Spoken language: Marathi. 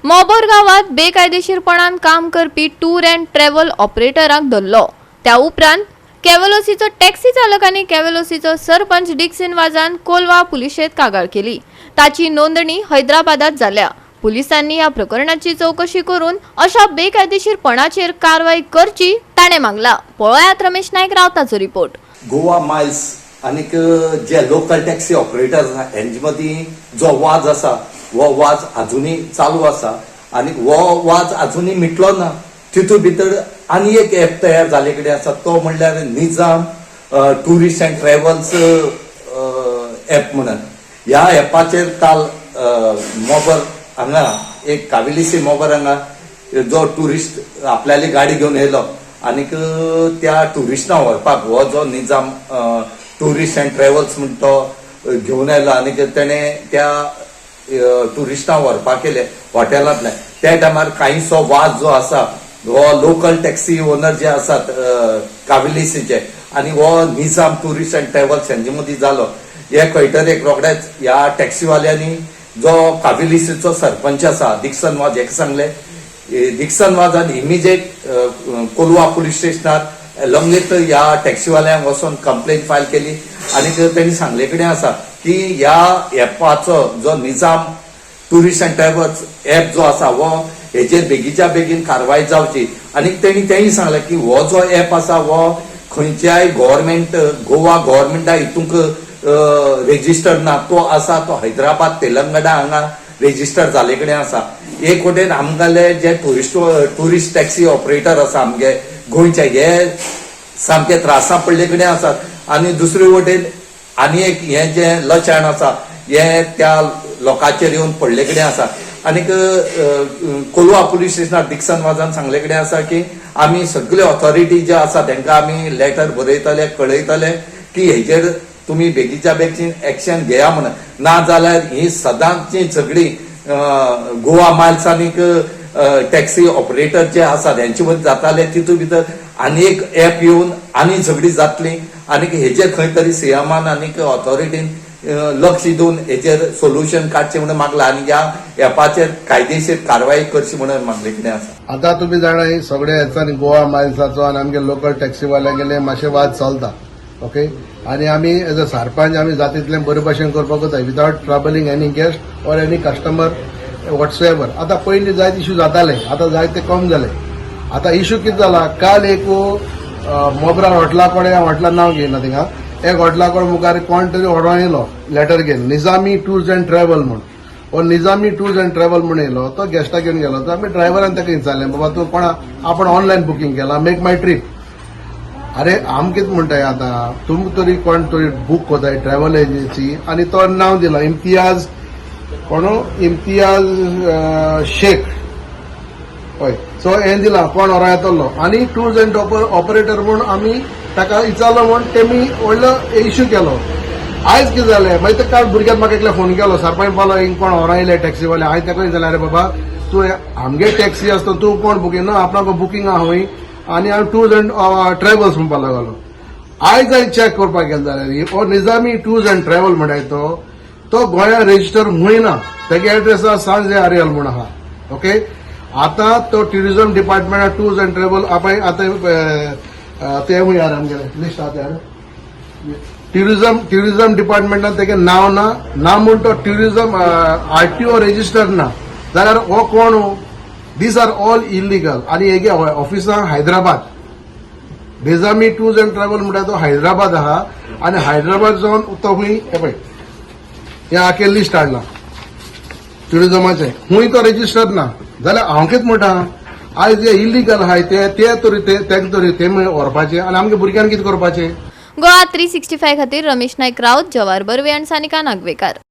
मोबोर गावात बेकायदेशीरपणान काम करपी टूर अँड ट्रॅव्हल ऑपरेटरांक धरलो। त्या उपरांत कॅव्हलोसीचो टॅक्सी चालक आनी कॅव्हलोसीचो सरपंच डिक्सन वाजान कोलवा पुलिशेंत कागाळ केली। ताची नोंदणी हैदराबादात जाल्या। पुलिसांनी या प्रकरणाची चौकशी करून अशा बेकायदेशीरपणाचेर कारवाई करची ताणे मागला। पळयात रमेश नायक रावताचो रिपोर्ट। गोवा माइल्स आनीक जे लोकल टॅक्सी ऑपरेटर्स हेंचे मदीं जो वाज आसा वो वाज अजुनी चालू आसा आनी वो वाज अजुनी मिटलो ना। तितून भितर आनी एक ऍप तयार जाले कडेन आसा तो म्हणल्यार Nizam tourist and travels app म्हणून। ह्या ऍपाचेर काल मोबर हांगा एक कावेलीसी मोबर हांगा जो टुरिस्ट आपल्याली गाडी घेवन येयलो आनीक त्या टुरिस्टांक व्हरपाक हो जो निजाम टुरिस्ट अँड ट्रॅव्हल्स म्हणून तो घेवन आयलो आनीक तेणें त्या टुरिस्टांक व्हरपाक केले हॉटेलांतले। त्या टायमार कांयसो वाज जो आसा हो लोकल टॅक्सी ओनर जे आसात कावेलीसीचे आनी हो निजाम टुरिस्ट अँड ट्रॅव्हल्स हेंचे मदीं जालो। हे खंयतरी रोखडेच ह्या टॅक्सीवाल्यांनी जो कावेलीसीचो सरपंच आसा डिक्सन वाज हेका सांगले। डिक्सन वाजान इमिजिएट कोलवा पुलीस स्टेशनार अलॉंग विथ ह्या टॅक्सीवाल्यांक वचून कंप्लेंट फायल केली आनी तेणी सांगले कडेन आसा की ह्या एपाचो जो Nizam tourist and travels app जो आसा हो हेचेर बेगीच्या बेगीन कारवाय जावची। आनी तेणी सांगले की हो जो ऍप आसा हो खंयच्याय गव्हर्मेंट गोवा गव्हर्मेंटा हितूंक रेजिस्टर ना। तो आसा तो हैदराबाद तेलंगणा हांगा रेजिस्टर जाले कडेन आसा। एक वटेन आमगेले जे टुरिस्ट टॅक्सी ऑपरेटर आसा आमगे गोंयचे हे सामके त्रासा पडले कडेन आसात आनी दुसरे वटेन आनी एक हे जे लचाण आसा हे त्या लोकांचेर येवन पडले कडेन आसा। आनीक कोलवा पुलीस स्टेशनार डिक्सन वाजान सांगले कडेन आसा की आमी सगळे ऑथॉरिटी जे आसा तांकां आमी लेटर बरयतले कळयतले की हेजेर तुमी बेगीच्या बेगीन एक्शन घेया म्हणून। ना जाल्यार ही सदांची झगडी गोवा माइल्स आनीक टॅक्सी ऑपरेटर जे आसात हेंचे मदीं जाताले तितून भितर आनी एक ऍप येवन आनी झगडी जातली आनीक हेजेर खंय तरी सीएमान आनीक ऑथॉरिटीन लक्ष दिवन हेजेर सोल्युशन काडचें म्हणून मागला आनी ह्या एपाचेर कायदेशीर कारवाई करची म्हणून मागले कितें आसा। आतां तुमी जाणा ही सगळे हेचांनी गोवा माइल्साचो आनी आमगे लोकल टॅक्सीवाल्यांगेले मातशे वाद चलता। ओके आनी आमी एज अ सरपंच आमी जातींतलें बरे भशेन करपाक वता without troubling any guest or any customer whatsoever. आतां पयलीं जायते इश्यू जाताले आतां जायते कम जाले। आतां इश्यू कितें जाला काल एक मोबरा हॉटेला कडेन हॉटेलान नांव घेयना थिंगा एक हॉटेला कडेन मुखार कोण तरी ऑर्डर येयलो लेटर घेवन निजामी टूर्स अँड ट्रॅव्हल म्हणून। हो निजामी टूर्स अँड ट्रॅव्हल म्हणून येयलो तो गेस्टा घेवन गेलो तर आमी ड्रायव्हरान ताका विचारलें बाबा तूं कोणा आपण ऑनलायन बुकींग केला मेक माय ट्रीप। अरे आम कितें म्हणटाय आतां तुमकां तरी कोण तरी बूक कोताय ट्रॅव्हल एजन्सी आनी तो नांव दिला इम्तियाज कोण इम्तियाज शेख हय सो हें दिलां कोण व्हरो येतलो आनी टूर्स अँड ऑपरेटर म्हूण आमी ताका विचारलो म्हूण तेमी व्हडलो इश्यू केलो। आयज कितें जालें मागीर ते काल भुरग्याक म्हाका एकल्या फोन केलो सरपंच पालो हिंग कोण व्हरो येयले टॅक्सीवाले हांवें ताका विचारलें अरे बाबा तूं आमगे टॅक्सी आसता तूं कोण बुकींग ना आपणाक बुकींग आहा हूंय आनी हांव टूर्स अँड ट्रॅव्हल्स म्हणपाक लागलो। आयज हांवें चॅक करपाक गेलो जाल्यार हो निजामी टूर्स अँड ट्रॅव्हल म्हणटाय तो गोंयांत रेजिस्टर हुंयना तेगे एड्रेस आसा सांजे आर्यल म्हूण आहा। ओके आतां तो tourism department tours and travel आपय आतां ते हुंयार आमगेले लिस्ट आहा त्यार ट्युरिझम डिपार्टमेंटान तेगे नांव ना म्हूण तो ट्युरिझम आरटीओ रेजिस्टर ना जाल्यार हो कोण दीज आर ऑल इलिगल आनी हेगे ऑफिसां Hyderabad Nizami tours and travel म्हणटा तो हैदराबाद आहा आनी हैदराबाद जावन तो हुंय हे पळय हे आखे लिस्ट हाडला ट्युरिझमाचे हुंय तो रेजिस्टर ना जाल्यार हांव कितें म्हणटा आयज जे इलिगल आहाय ते तरी ते व्हरपाचे आनी आमगे भुरग्यांक कितें करपाचें। गोवा 365 खातीर रमेश नायक रावत, जवाहर बर्वे आनी सानिका नागवेकार।